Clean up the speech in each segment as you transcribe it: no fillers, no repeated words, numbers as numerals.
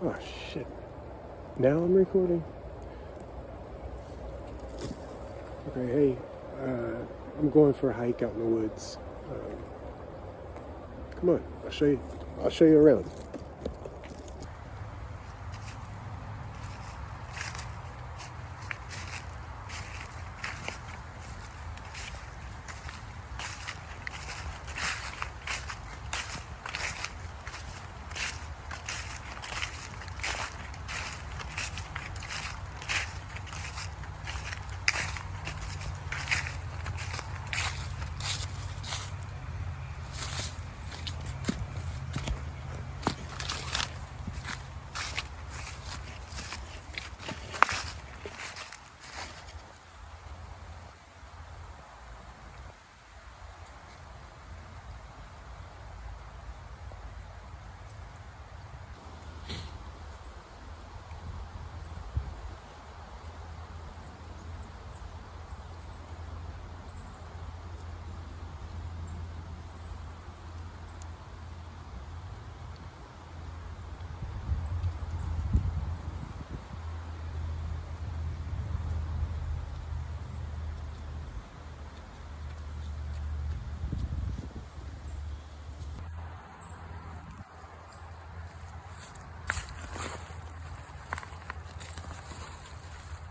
Oh shit. Now I'm recording? Okay, hey, I'm going for a hike out in the woods. Come on, I'll show you around.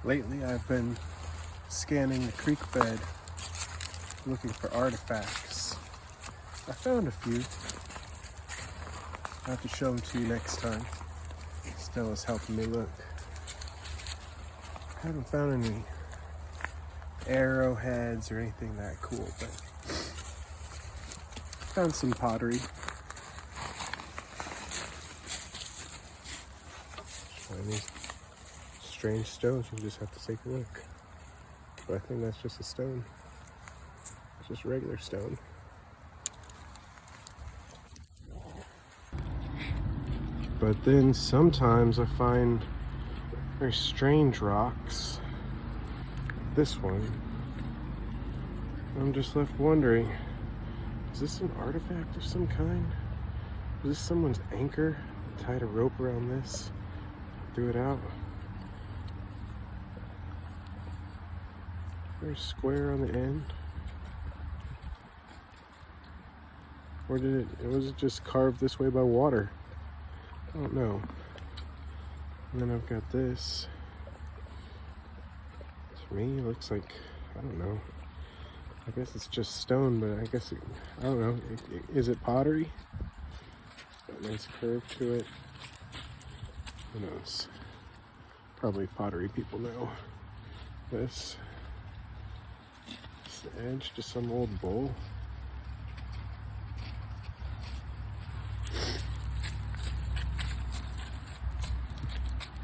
Lately I've been scanning the creek bed looking for artifacts. I found a few. I'll have to show them to you next time. Stella's helping me look. I haven't found any arrowheads or anything that cool, but found some pottery. Find these strange stones, you just have to take a look. But I think that's just a stone. It's just regular stone. But then sometimes I find very strange rocks. This one. I'm just left wondering, is this an artifact of some kind? Is this someone's anchor? Tied a rope around this, threw it out. Very square on the end. Or was it just carved this way by water? I don't know. And then I've got this. To me, it looks like, I don't know. I guess it's just stone, but I guess, I don't know. Is it pottery? Got a nice curve to it. Who knows? Probably pottery people know. This. It's the edge to some old bowl.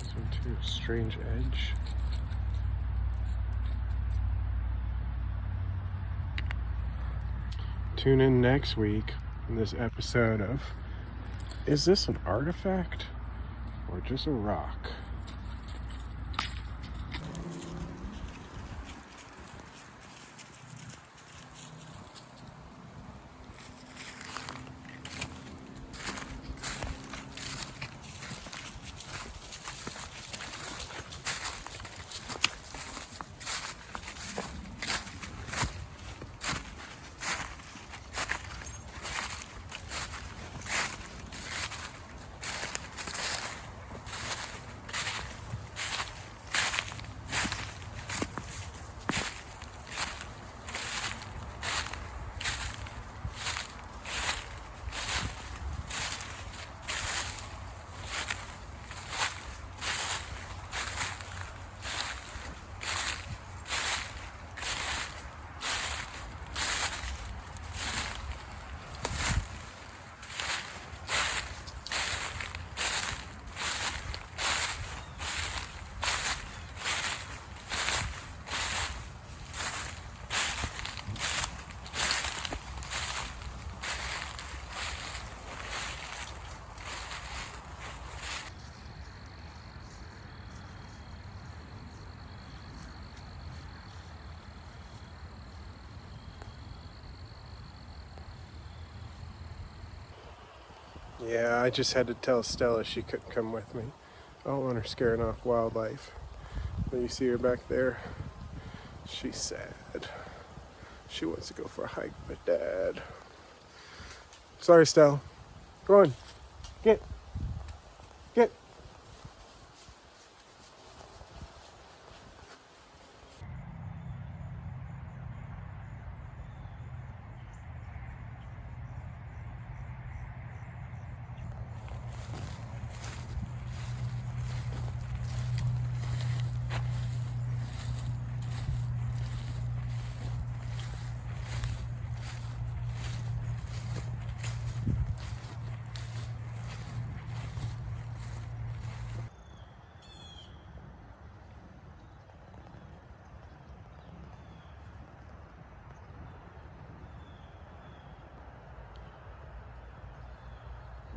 This one too, strange edge. Tune in next week in this episode of, is this an artifact or just a rock? Yeah, I just had to tell Stella she couldn't come with me. I don't want her scaring off wildlife. But you see her back there? She's sad. She wants to go for a hike with Dad. Sorry, Stella. Go on. Get. Get.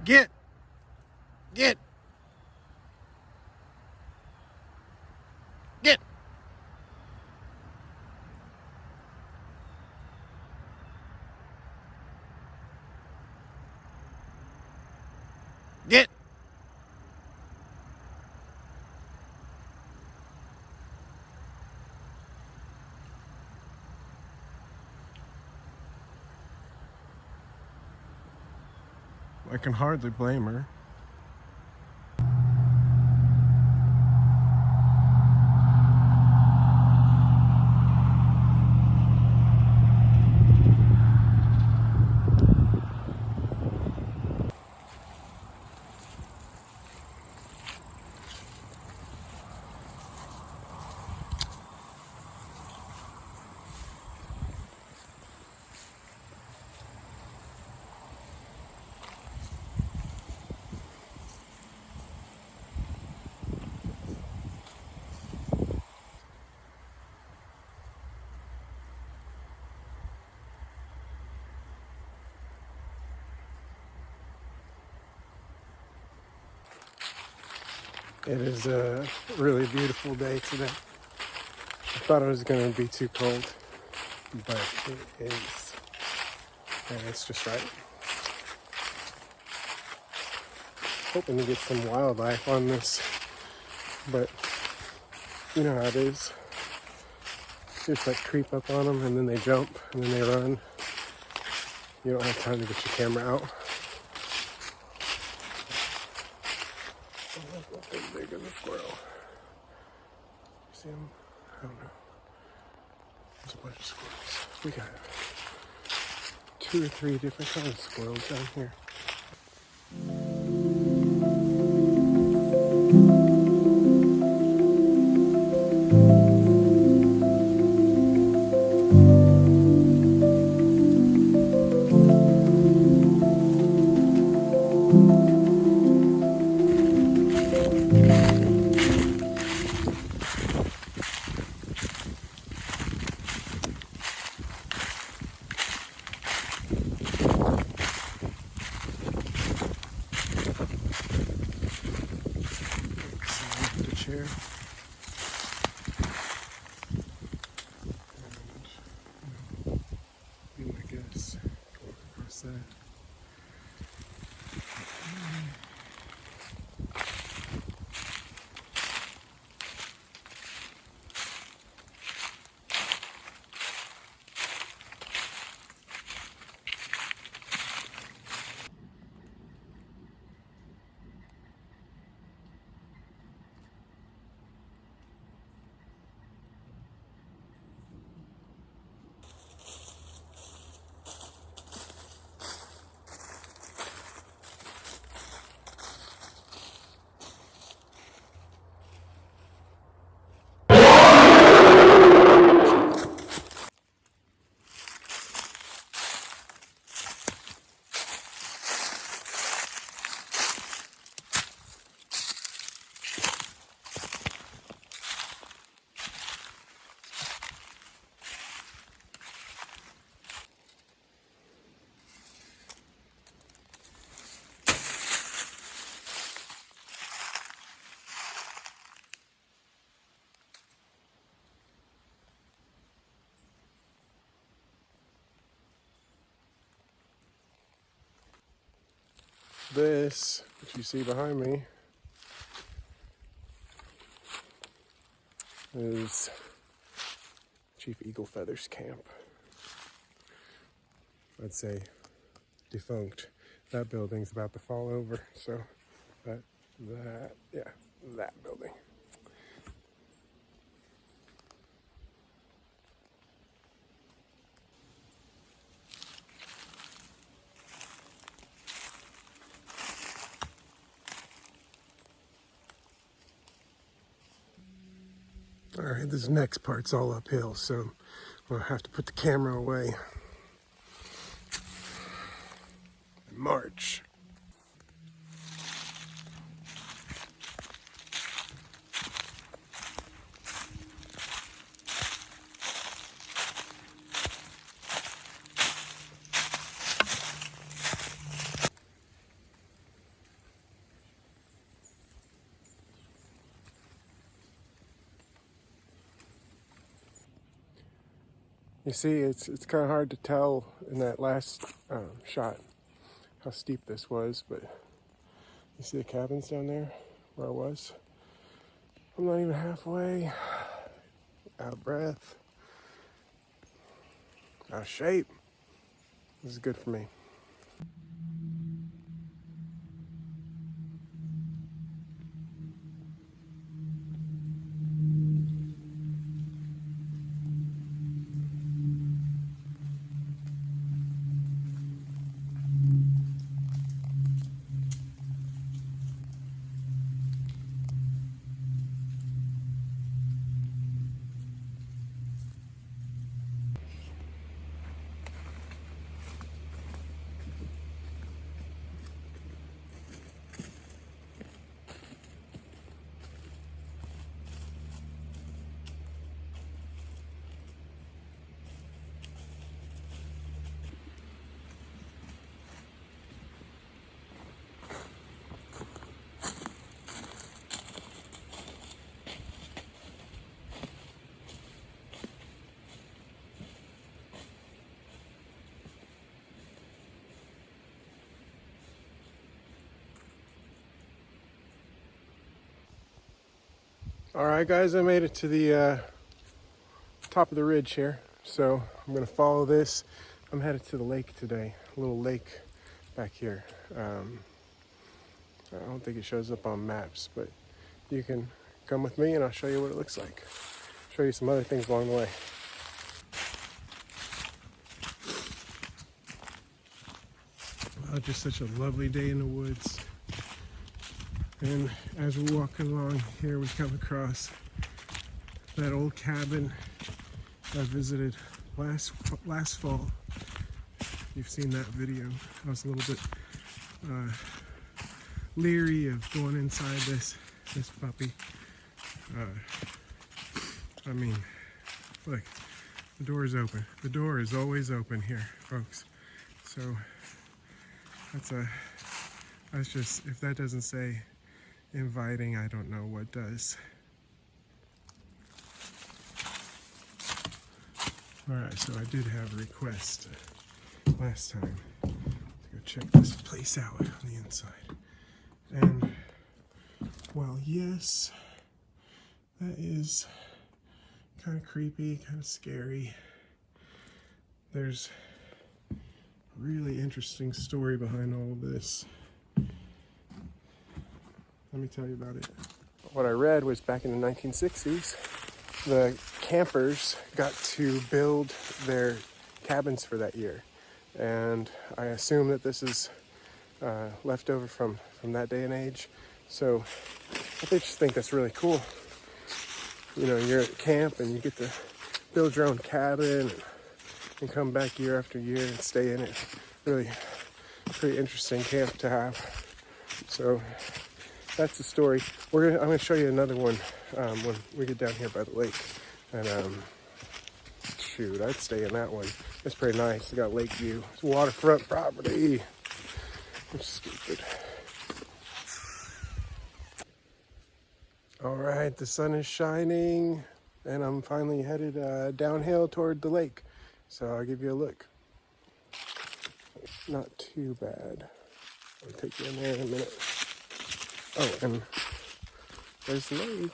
Get. Get. Get. Get. I can hardly blame her. It is a really beautiful day today. I thought it was going to be too cold, but it is. And it's just right. Hoping to get some wildlife on this, but you know how it is. You just like creep up on them and then they jump and then they run. You don't have time to get your camera out. Nothing big as a squirrel. See him? I don't know. There's a bunch of squirrels. We got 2 or 3 different kinds of squirrels down here. Chair. And be my guest. Go across that. this, which you see behind me, is Chief Eagle Feathers Camp. I'd say defunct. That building's about to fall over, so that building. All right, this next part's all uphill, so I'll have to put the camera away. March. You see, it's kind of hard to tell in that last shot how steep this was, but you see the cabins down there where I was? I'm not even halfway. Out of breath. Out of shape. This is good for me. All right, guys, I made it to the top of the ridge here. So I'm gonna follow this. I'm headed to the lake today, a little lake back here. I don't think it shows up on maps, but you can come with me and I'll show you what it looks like. Show you some other things along the way. Wow, just such a lovely day in the woods. And as we're walking along here, we come across that old cabin I visited last fall. You've seen that video. I was a little bit leery of going inside this puppy. I mean, look, the door is open. The door is always open here, folks. So that's just, if that doesn't say inviting, I don't know what does. All right, so I did have a request last time to go check this place out on the inside. And well, yes, that is kind of creepy, kind of scary. There's a really interesting story behind all of this. Let me tell you about it. What I read was back in the 1960s, the campers got to build their cabins for that year. And I assume that this is left over from that day and age. So I just think that's really cool. You know, you're at camp and you get to build your own cabin and come back year after year and stay in it. Really pretty interesting camp to have. So that's the story. I'm gonna show you another one when we get down here by the lake. And shoot, I'd stay in that one. It's pretty nice. It's got lake view. It's waterfront property. I'm stupid. All right, the sun is shining, and I'm finally headed downhill toward the lake. So I'll give you a look. Not too bad. I'll take you in there in a minute. Oh, and there's the lake.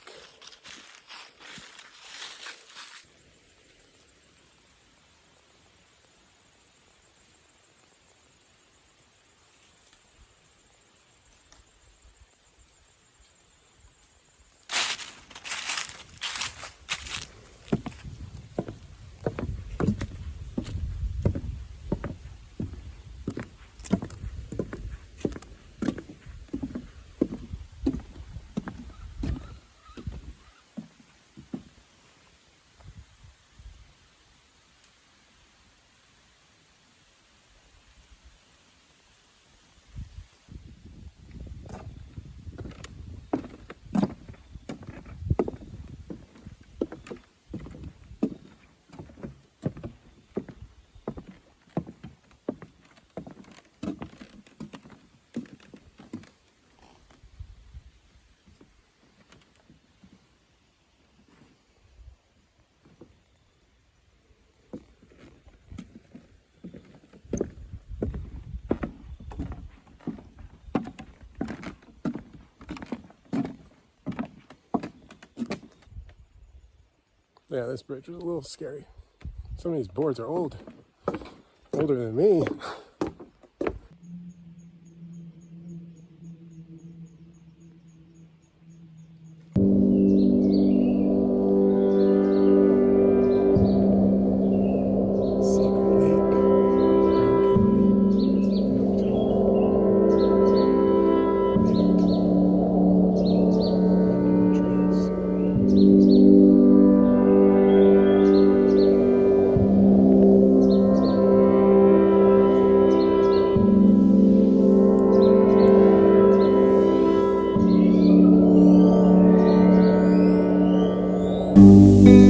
Yeah, this bridge was a little scary. Some of these boards are old, older than me. Brown County.